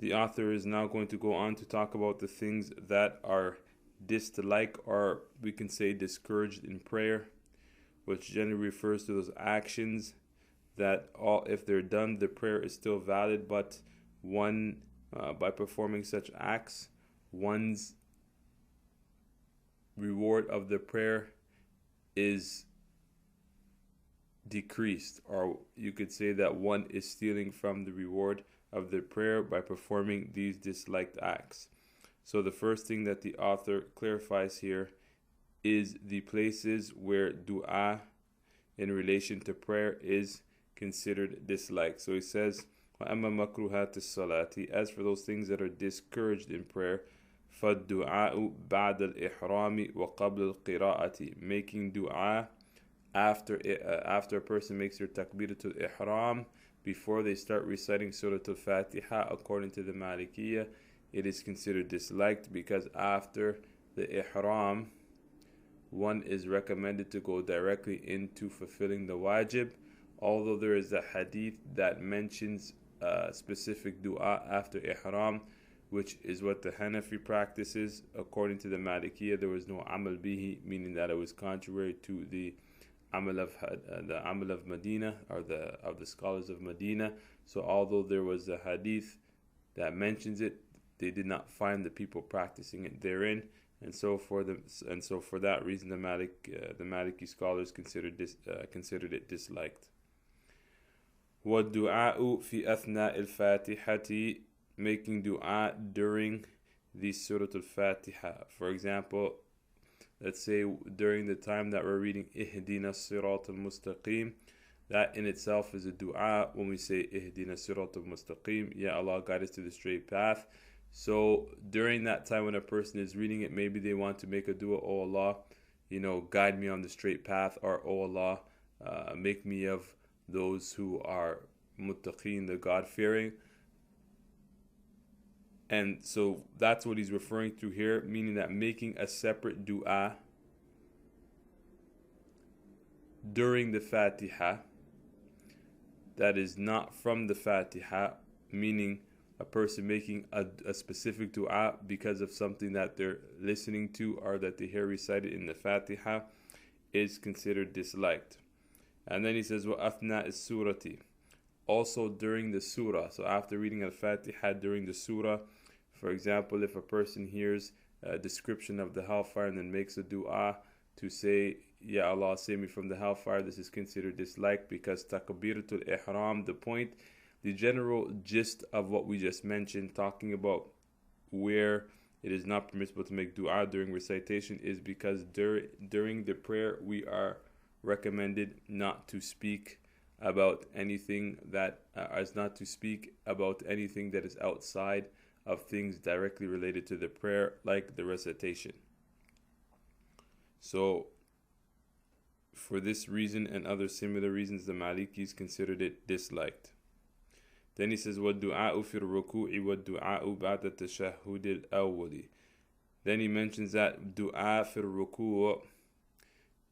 The author is now going to go on to talk about the things that are disliked, or we can say discouraged in prayer, which generally refers to those actions that all, if they're done, the prayer is still valid, but one by performing such acts, one's reward of the prayer is decreased, or you could say that one is stealing from the reward of the prayer by performing these disliked acts. So the first thing that the author clarifies here is the places where dua in relation to prayer is considered disliked. So he says, وَأَمَّا مَكْرُهَاتِ الصَّلَاةِ, as for those things that are discouraged in prayer, فَالدُّعَاءُ بَعْدَ الْإِحْرَامِ وَقَبْلَ الْقِرَاءَةِ, making dua after a person makes their takbiratul ihram, before they start reciting Surah Al-Fatiha, according to the Malikiyah, it is considered disliked, because after the ihram, one is recommended to go directly into fulfilling the wajib, although there is a hadith that mentions specific dua after ihram, which is what the Hanafi practices. According to the Malikiyah, there was no amal bihi, meaning that it was contrary to the amal of Medina, or of the scholars of Medina. So although there was a hadith that mentions it, they did not find the people practicing it therein, and so for that reason, the Maliki scholars considered it disliked. وَالدُّعَاءُ فِي أَثْنَاءِ الْفَاتِحَةِ, making dua during the Surah Al-Fatiha. For example, let's say during the time that we're reading Ihdina Sirat al-Mustaqim, that in itself is a dua. When we say Ihdina Sirat al-Mustaqim, Ya Allah, guide us to the straight path. So during that time when a person is reading it, maybe they want to make a dua, Oh Allah, guide me on the straight path, or Oh Allah, make me of those who are muttaqeen, the God-fearing. And so that's what he's referring to here, meaning that making a separate dua during the Fatiha that is not from the Fatiha, meaning a person making a specific dua because of something that they're listening to or that they hear recited in the Fatiha, is considered disliked. And then he says, وَأَثْنَاءِ السُّورَةِ, also during the surah. So after reading al-Fatiha during the surah, for example, if a person hears a description of the hellfire and then makes a dua to say, Ya Allah, save me from the hellfire, this is considered disliked, because takbiratul ihram, the general gist of what we just mentioned, talking about where it is not permissible to make dua during recitation, is because during the prayer we are recommended not to speak about anything that is outside of things directly related to the prayer, like the recitation. So for this reason and other similar reasons, the Malikis considered it disliked. Then he says, وَالدُّعَاءُ فِي الرُّكُوعِ وَالدُّعَاءُ بَعْدَ التَّشَهُّدِ الْأَوَّلِ. Then he mentions that dua fi ruku'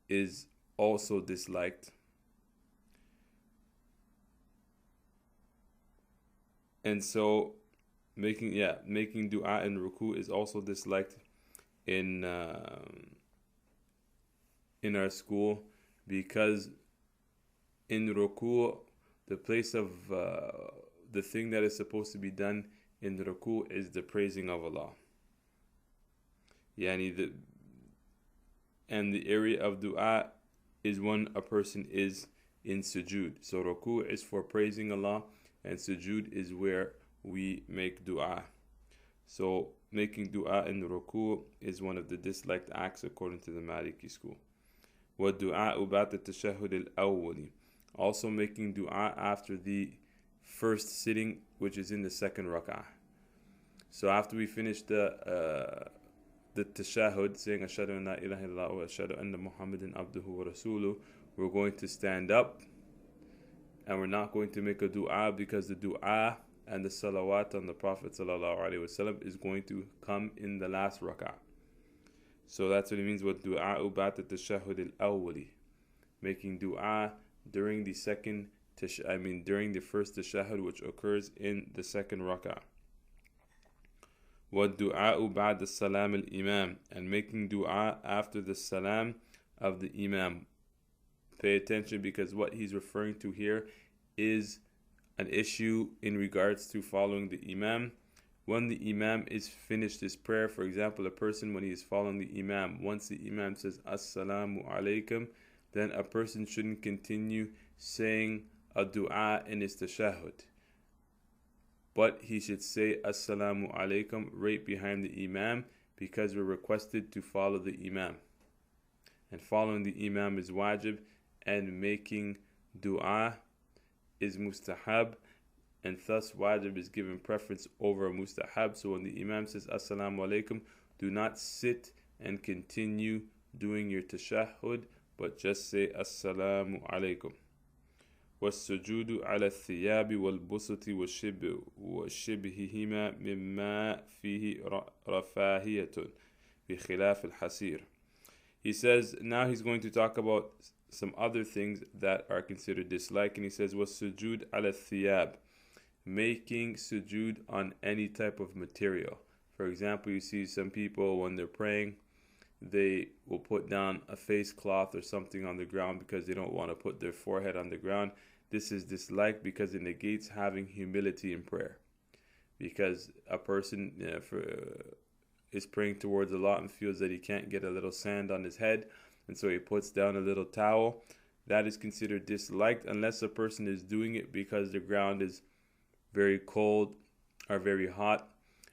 is also disliked. And so making dua in ruku' is also disliked in our school, because in ruku' the place of the thing that is supposed to be done in the ruku' is the praising of Allah. And the area of dua is when a person is in sujood. So ruku' is for praising Allah, and sujood is where we make dua. So making dua in ruku' is one of the disliked acts according to the Maliki school. وَالدُّعَاءُ بَعْدَ التَّشَهُّدِ الْأَوَّلِ, also making dua after the first sitting, which is in the second rak'ah. So after we finish the tashahhud, saying ashhadu an la ilaha illallah wa ashhadu anna muhammadan abduhu wa rasuluh, we're going to stand up, and we're not going to make a dua, because the dua and the salawat on the Prophet ﷺ is going to come in the last rak'ah. So that's what it means with du'a ba'da tashahhud al-awwali, making dua during the first tashahhud, which occurs in the second rak'ah. وَالدُّعَاءُ بَعْدَ السَّلَامِ الْإِمَامِ, and making dua after the salam of the imam. Pay attention, because what he's referring to here is an issue in regards to following the imam. When the imam is finished his prayer, for example, a person when he is following the imam, once the imam says Assalamu alaikum, then a person shouldn't continue saying a dua in his tashahhud, but he should say Assalamu alaikum right behind the imam, because we're requested to follow the imam, and following the imam is wajib, and making dua is mustahab, and thus wajib is given preference over mustahab. So when the imam says Assalamu alaikum, do not sit and continue doing your tashahhud, but just say Assalamu alaikum. وَالسُّجُودُ عَلَى الثِّيَابِ وَالْبُسُطِ وَشِبْهِهِمَا مِمَّا فِيهِ رَفَاهِيَةٌ بِخِلَافِ الْحَسِيرِ. He says, now he's going to talk about some other things that are considered dislike, and he says, وَالسُّجُودُ عَلَى الثِّيَابِ, making sujood on any type of material. For example, you see some people when they're praying, they will put down a face cloth or something on the ground because they don't want to put their forehead on the ground. This is disliked because it negates having humility in prayer. Because a person is praying towards Allah and feels that he can't get a little sand on his head, and so he puts down a little towel. That is considered disliked, unless a person is doing it because the ground is very cold or very hot,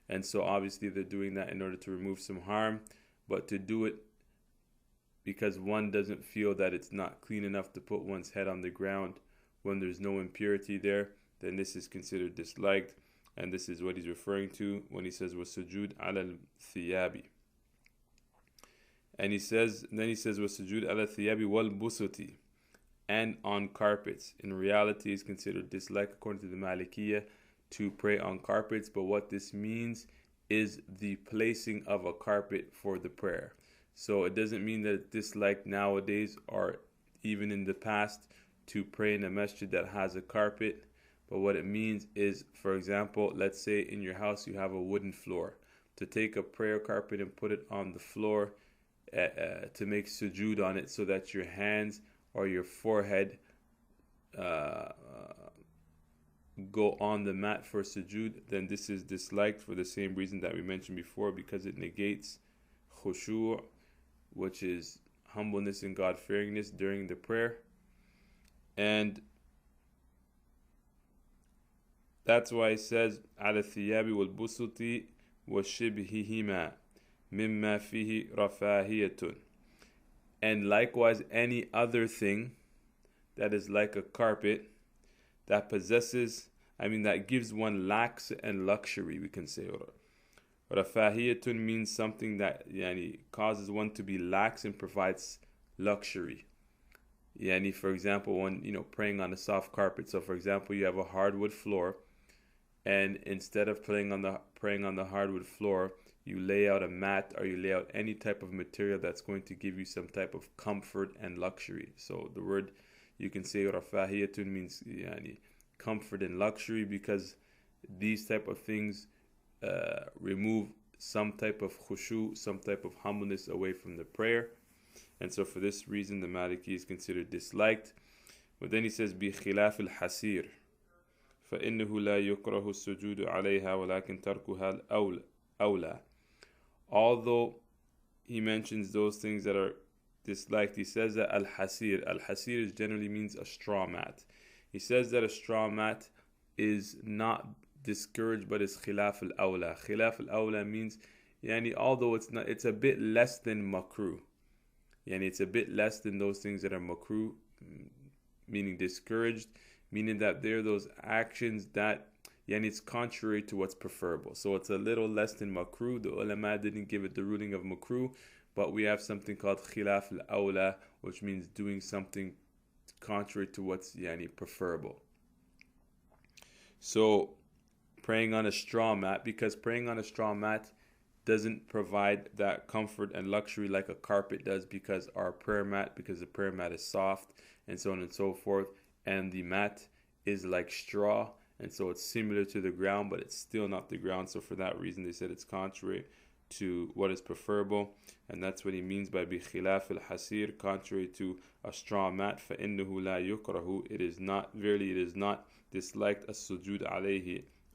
and so obviously they're doing that in order to remove some harm. But to do it because one doesn't feel that it's not clean enough to put one's head on the ground when there's no impurity there, then this is considered disliked, and this is what he's referring to when he says وَالسُّجُودُ عَلَى الثِّيَابِ. And then he says وَالسُّجُودُ عَلَى الثِّيَابِ وَالْبُسُطِ, and on carpets. In reality, is considered disliked according to the Malikiyah to pray on carpets, but what this means is the placing of a carpet for the prayer. So it doesn't mean that it's disliked nowadays or even in the past to pray in a masjid that has a carpet, but what it means is, for example, let's say in your house you have a wooden floor. To take a prayer carpet and put it on the floor to make sujood on it so that your hands or your forehead go on the mat for sujood, then this is disliked for the same reason that we mentioned before, because it negates khushu', which is humbleness and God-fearingness during the prayer. And that's why it says على الثياب والبسط وشبههما مما فيه رفاهية. And likewise any other thing that is like a carpet that that gives one lax and luxury, we can say. Rafahiyatun means something that causes one to be lax and provides luxury. For example, when praying on a soft carpet. So for example, you have a hardwood floor, and instead of praying on the hardwood floor, you lay out a mat or you lay out any type of material that's going to give you some type of comfort and luxury. So the word, you can say rafahiyatun means comfort and luxury, because these type of things remove some type of khushu', some type of humbleness away from the prayer. And so for this reason the Maliki is considered disliked. But then he says بِخِلَافِ الْحَسِيرِ فَإِنَّهُ لَا يُكْرَهُ السُّجُودُ عَلَيْهَا وَلَكِنْ تَرْكُهَا الْأَوْلَى. Although he mentions those things that are disliked, he says that al-hasir generally means a straw mat. He says that a straw mat is not discouraged, but is khilaf al-awla. Khilaf al-awla means although it's a bit less than makruh. It's a bit less than those things that are makruh, meaning discouraged, meaning that they're those actions that it's contrary to what's preferable. So it's a little less than makruh. The ulama didn't give it the ruling of makruh, but we have something called khilaf al-awla, which means doing something contrary to what's preferable. So praying on a straw mat, because praying on a straw mat doesn't provide that comfort and luxury like a carpet does, because the prayer mat is soft, and so on and so forth, and the mat is like straw, and so it's similar to the ground, but it's still not the ground. So for that reason, they said it's contrary to what is preferable, and that's what he means by بخلاف الحسير, contrary to a straw mat. فإنه لا يكره, it is not, verily it is not disliked السجود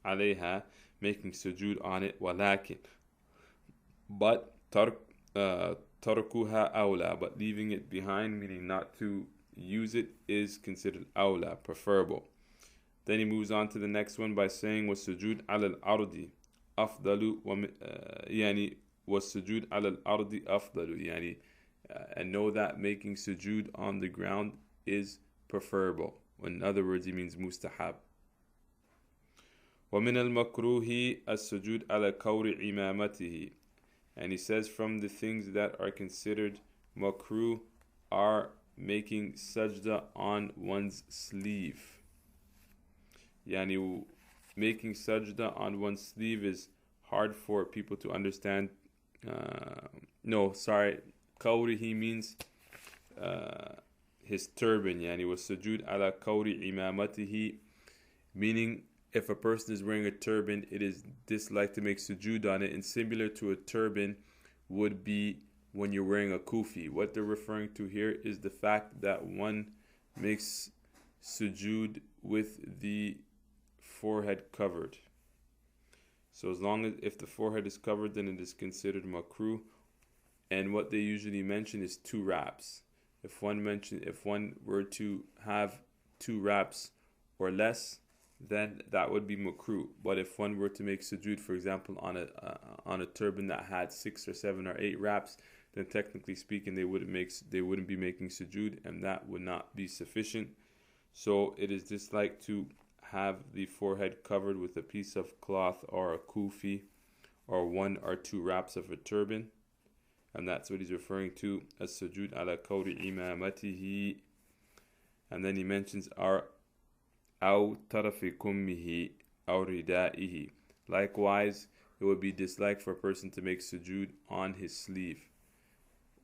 عليها, making sujood on it, ولكن, but تركها أولى, but leaving it behind, meaning not to use it, is considered أولى, preferable. Then he moves on to the next one by saying والسجود على الأرض أفضل يعني والسجود على الأرض أفضل يعني and know that making sujood on the ground is preferable. In other words, he means mustahab. ومن المكروه السجود على كور إمامته, and he says from the things that are considered makruh are making sajda on one's sleeve. Yani making sajda on one's sleeve is hard for people to understand. Kawri, he means his turban. Yani was sujud ala kawri imamatihi, meaning if a person is wearing a turban, it is disliked to make sujud on it. And similar to a turban would be when you're wearing a kufi. What they're referring to here is the fact that one makes sujud with the forehead covered. So as long as if the forehead is covered, then it is considered makruh. And what they usually mention is 2 wraps. If one were to have 2 wraps or less, then that would be makruh. But if one were to make sujud, for example, on a turban that had 6 or 7 or 8 wraps, then technically speaking, they wouldn't be making sujud, and that would not be sufficient. So it is disliked to have the forehead covered with a piece of cloth or a kufi or 1 or 2 wraps of a turban, and that's what he's referring to as sujud ala kawri imamatihi. And then he mentions our aw tarafi kummihi aw ridaihi. Likewise, it would be disliked for a person to make sujud on his sleeve.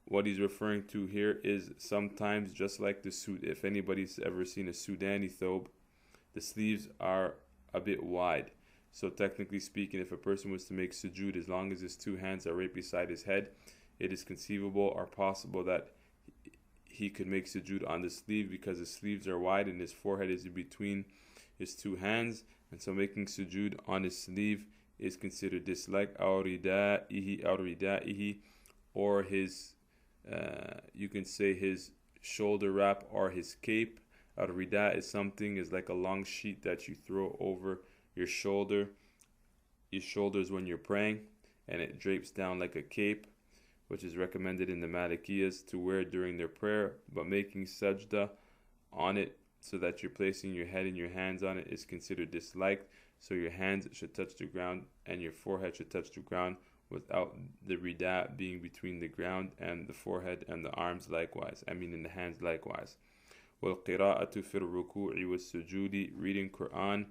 What he's referring to here is sometimes, just like the suit, if anybody's ever seen a Sudani thobe, the sleeves are a bit wide. So technically speaking, if a person was to make sujud, as long as his 2 hands are right beside his head, it is conceivable or possible that he could make sujud on the sleeve, because his sleeves are wide and his forehead is in between his 2 hands, and so making sujud on his sleeve is considered disliked. Or his you can say his shoulder wrap or his cape. Ar-rida is like a long sheet that you throw over your shoulders when you're praying, and it drapes down like a cape, which is recommended in the Malikiyas to wear during their prayer. But making sajda on it so that you're placing your head and your hands on it is considered disliked. So your hands should touch the ground and your forehead should touch the ground, without the rida being between the ground and the forehead, and the arms likewise. In the hands likewise. وَالْقِرَاءَةُ فِي الرُّكُوعِ وَالسُّجُودِ, reading Quran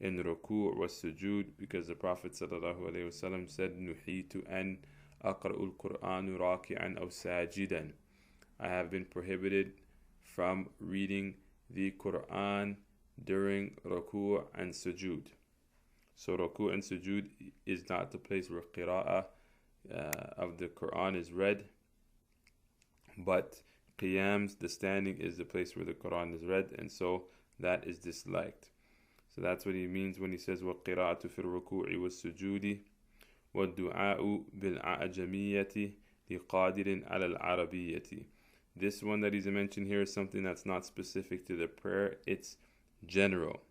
in ruku' was sujud, because the Prophet ﷺ said, نُحِيتُ أَنْ أَقْرَأُ الْقُرْآنُ رَاكِعًا أَوْ سَاجِدًا, I have been prohibited from reading the Quran during ruku' and sujud. So ruku' and sujud is not the place where qira'ah of the Quran is read, but qiyams, the standing, is the place where the Quran is read, and so that is disliked. So that's what he means when he says وَالْقِرَاءَةُ فِي الرُّكُوعِ وَالسُّجُودِ وَالدُّعَاءُ بِالْأَعْجَمِيَّةِ لِقَادِرٍ عَلَى الْعَرَبِيَّةِ. This one that he's mentioned here is something that's not specific to the prayer, it's general.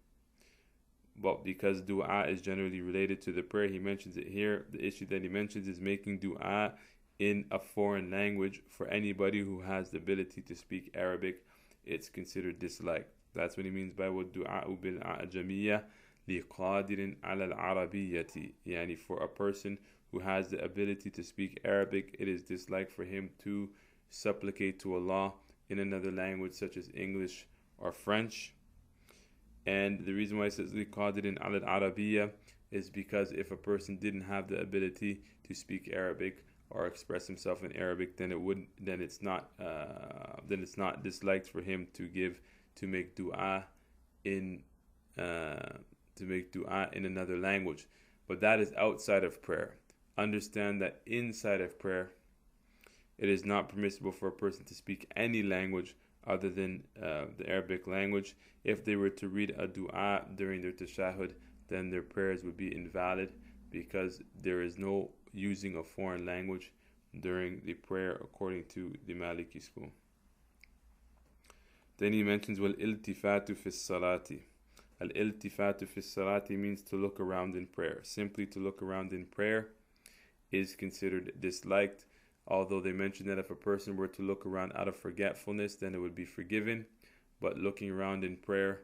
But because dua is generally related to the prayer, he mentions it here. The issue that he mentions is making dua in a foreign language. For anybody who has the ability to speak Arabic, it's considered disliked. That's what he means by وَالدُّعَاءُ بِالْأَعْجَمِيَّةِ لِقَادِرٍ عَلَى الْعَرَبِيَّةِ. Yani for a person who has the ability to speak Arabic, it is disliked for him to supplicate to Allah in another language such as English or French. And the reason why it says لِقَادِرٍ عَلَى الْعَرَبِيَّةِ is because if a person didn't have the ability to speak Arabic or express himself in Arabic, then it's not disliked for him to make dua in to make dua in another language. But that is outside of prayer. Understand that inside of prayer, it is not permissible for a person to speak any language other than the Arabic language. If they were to read a dua during their tashahhud, then their prayers would be invalid, because there is no using a foreign language during the prayer according to the Maliki school. Then he mentions wal-iltifatu fi salati. Al-iltifatu fi salati means to look around in prayer. Simply to look around in prayer is considered disliked, although they mention that if a person were to look around out of forgetfulness, then it would be forgiven. But looking around in prayer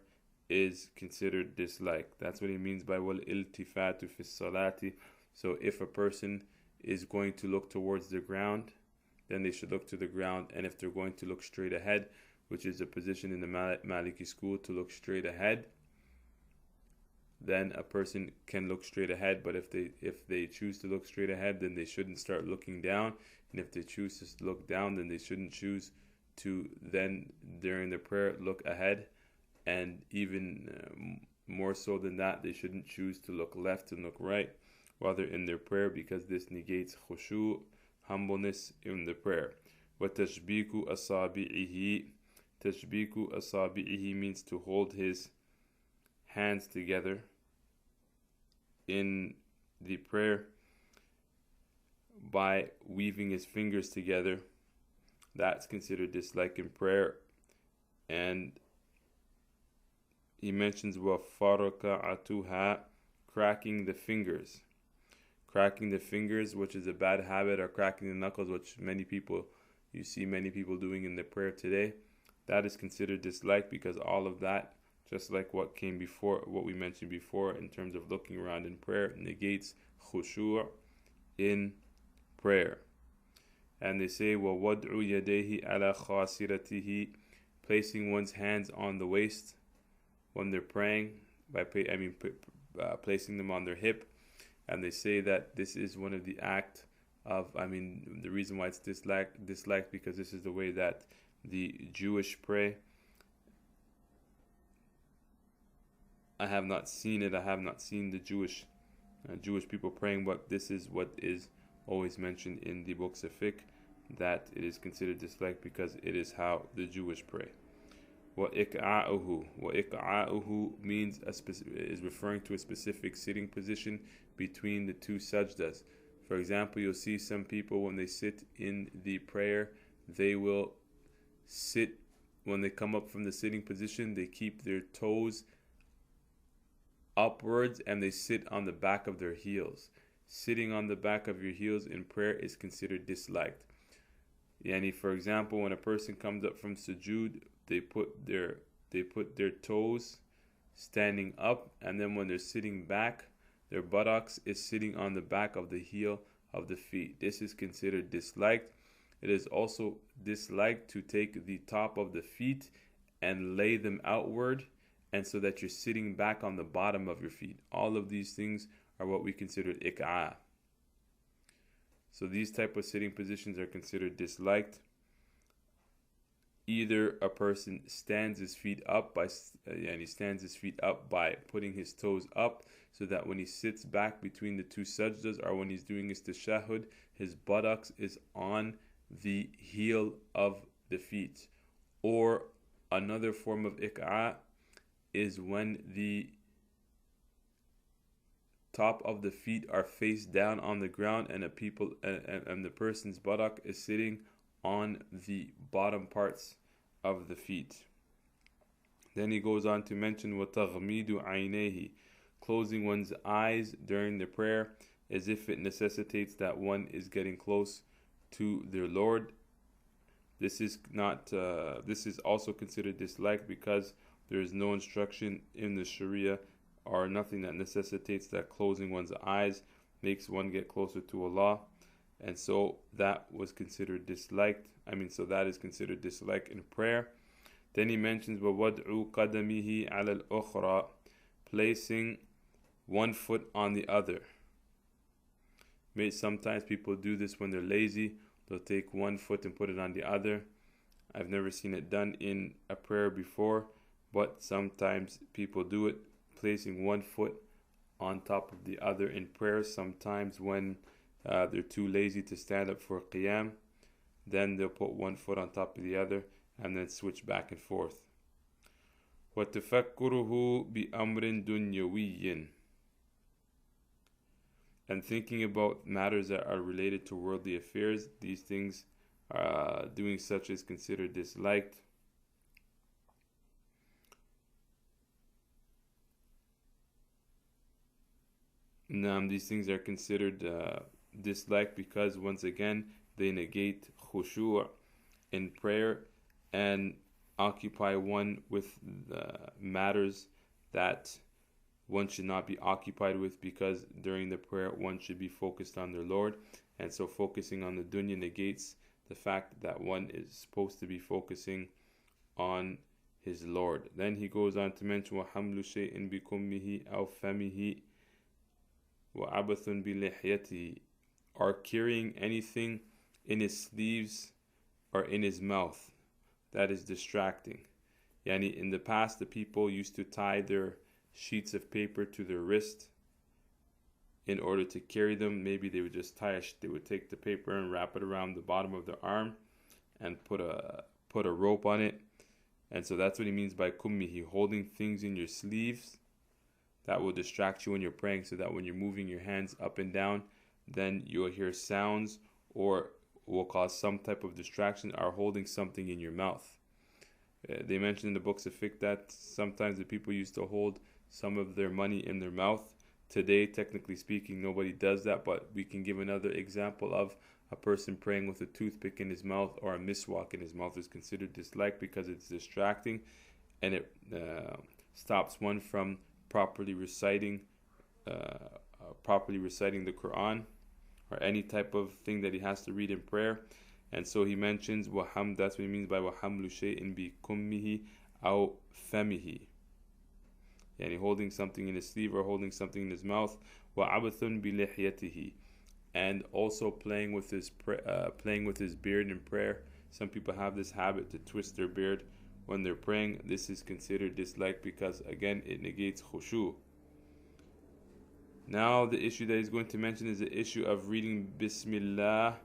is considered disliked. That's what he means by wal-iltifatu fi salati. So if a person is going to look towards the ground, then they should look to the ground. And if they're going to look straight ahead, which is a position in the Maliki school, to look straight ahead, then a person can look straight ahead. But if they choose to look straight ahead, then they shouldn't start looking down. And if they choose to look down, then they shouldn't choose to then during the prayer look ahead. And even more so than that, they shouldn't choose to look left and look right while they're in their prayer, because this negates khushu', humbleness in the prayer. وَتَشْبِيكُ أَصَابِعِهِ. Tashbiku asabi'ihi means to hold his hands together in the prayer by weaving his fingers together. That's considered dislike in prayer. And he mentions وَفَرَكَعَتُهَا, cracking the fingers. Cracking the fingers, which is a bad habit, or cracking the knuckles, which you see many people doing in the prayer today. That is considered disliked, because all of that, just like what came before, what we mentioned before in terms of looking around in prayer, negates khushu' in prayer. And they say وَوَضْعُ يَدَيْهِ عَلَى خَاسِرَتِهِ, placing one's hands on the waist when they're praying, placing them on their hip. And they say that this is one of the the reason why it's disliked because this is the way that the Jewish pray. I have not seen it. I have not seen the Jewish people praying, but this is what is always mentioned in the books of Fiqh, that it is considered disliked because it is how the Jewish pray. وَإِقْعَاؤُهُ means is referring to a specific sitting position between the two sajdas. For example, you'll see some people when they sit in the prayer, they will sit, when they come up from the sitting position, they keep their toes upwards and they sit on the back of their heels. Sitting on the back of your heels in prayer is considered disliked. For example, when a person comes up from sujood, they put their toes standing up, and then when they're sitting back, their buttocks is sitting on the back of the heel of the feet. This is considered disliked. It is also disliked to take the top of the feet and lay them outward, and so that you're sitting back on the bottom of your feet. All of these things are what we consider ik'a. So these type of sitting positions are considered disliked. Either a person stands his feet up by putting his toes up, so that when he sits back between the two sajdas, or when he's doing his tashahhud, his buttocks is on the heel of the feet. Or another form of ik'a is when the top of the feet are face down on the ground, and the person's buttock is sitting on the bottom parts of the feet. Then he goes on to mention وَتَغْمِيدُ عَيْنَيْهِ, closing one's eyes during the prayer, as if it necessitates that one is getting close to their Lord. This is also considered disliked, because there is no instruction in the Sharia or nothing that necessitates that closing one's eyes makes one get closer to Allah. And so that was considered disliked. So that is considered disliked in prayer. Then he mentions وَوَضْعُ قَدَمِهِ عَلَى الْأُخْرَى, placing one foot on the other. Sometimes people do this when they're lazy. They'll take one foot and put it on the other. I've never seen it done in a prayer before, but sometimes people do it placing one foot on top of the other in prayer. Sometimes when they're too lazy to stand up for qiyam, then they'll put one foot on top of the other and then switch back and forth. وَتَفَكُّرُهُ بِأَمْرٍ دُنْيَوِيٍّ, and thinking about matters that are related to worldly affairs. These things, doing such is considered disliked. These things are considered disliked because, once again, they negate khushu' in prayer and occupy one with matters that one should not be occupied with, because during the prayer one should be focused on their Lord, and so focusing on the dunya negates the fact that one is supposed to be focusing on his Lord. Then he goes on to mention وَحَمْلُ شَيْءٍ بِكُمِّهِ أَوْ فَمِهِ وَعَبَثٌ بِلِحْيَتِهِ, or carrying anything in his sleeves or in his mouth that is distracting. Yani, in the past, the people used to tie their sheets of paper to their wrist in order to carry them. Maybe they would just they would take the paper and wrap it around the bottom of their arm and put a rope on it. And so that's what he means by kummihi, holding things in your sleeves that will distract you when you're praying, so that when you're moving your hands up and down, then you'll hear sounds or will cause some type of distraction, or holding something in your mouth. They mentioned in the books of fiqh that sometimes the people used to hold some of their money in their mouth. Today, technically speaking, nobody does that, but we can give another example of a person praying with a toothpick in his mouth or a miswak in his mouth is considered disliked because it's distracting, and it stops one from properly reciting the Quran or any type of thing that he has to read in prayer. And so he mentions waham, that's what he means by wahamlu shay'in bi kummihi aw famihi, yani holding something in his sleeve or holding something in his mouth. Wa abathun bi lihyatihi, and also playing with his beard in prayer. Some people have this habit to twist their beard when they're praying. This is considered disliked because, again, it negates khushu'. Now the issue that he's going to mention is the issue of reading Bismillah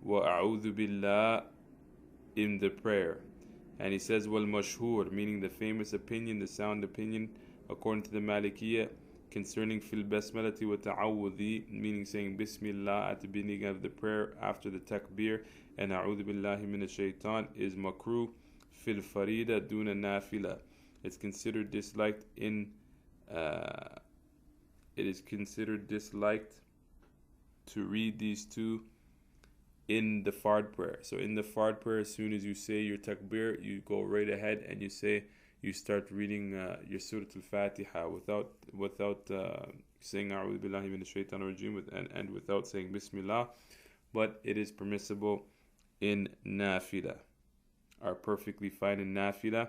wa a'udhu billah in the prayer. And he says wal mashhur, meaning the famous opinion, the sound opinion according to the Malikiyah concerning fil basmalati wa ta'awudhi, meaning saying Bismillah at the beginning of the prayer after the takbir, and a'udhu billahi minash shaitan, is makruh fil farida duna nafila. It's considered disliked it is considered disliked to read these two in the fard prayer. So in the fard prayer, as soon as you say your takbir, you go right ahead and you start reading your Surah Al-Fatiha without saying A'udhu Billahi Minash Shaitanir Rajeem and without saying Bismillah. But it is permissible in nafila, are perfectly fine in nafila.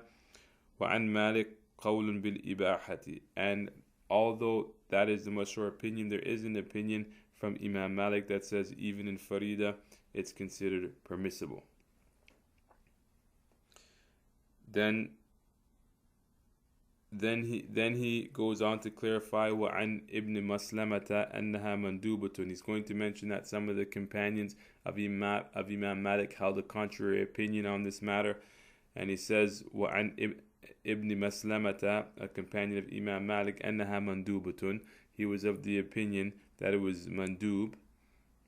وعن مالك قول بالإباحة, and although that is the mashhur opinion, there is an opinion from Imam Malik that says even in Farida it's considered permissible. Then he goes on to clarify وعن ابن مسلمة أنها مندوبة. He's going to mention that some of the companions of Imam Malik held a contrary opinion on this matter, and he says وعن Ibn Maslamata, a companion of Imam Malik, أنها mandubatun, he was of the opinion that it was mandub,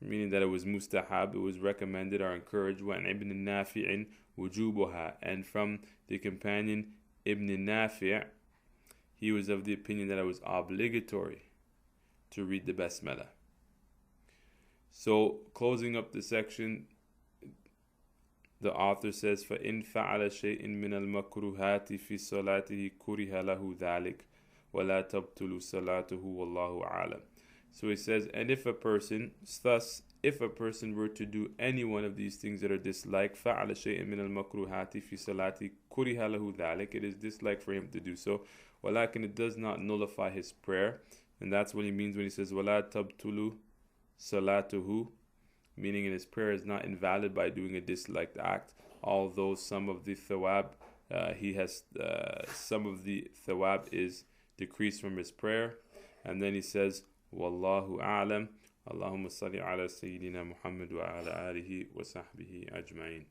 meaning that it was mustahab, it was recommended or encouraged. وعن Ibn Nafi'in wujubuha, and from the companion Ibn Nafi', he was of the opinion that it was obligatory to read the Basmalah. So closing up the section, the author says فَإِنْ فَعَلَ شَيْءٍ مِنَ الْمَكْرُهَاتِ فِي صَلَاتِهِ كُرِهَ لَهُ ذَلِكَ وَلَا تَبْطُلُ صَلَاتُهُ وَاللَّهُ أَعْلَمُ. So he says, and if a person were to do any one of these things that are disliked, فَعَلَ شَيْءٍ مِنَ الْمَكْرُهَاتِ فِي صَلَاتِهِ كُرِهَ لَهُ ذَلِكَ, it is disliked for him to do so. وَلَكِنْ, it does not nullify his prayer. And that's what he means when he says وَلَا تَبْطُلُ صَلَاتُهُ, meaning in his prayer is not invalid by doing a disliked act, although some of the thawab is decrease from his prayer. And then he says, Wallahu a'lam. Allahumma salli ala Sayyidina Muhammad wa ala alihi wa sahbihi ajma'in.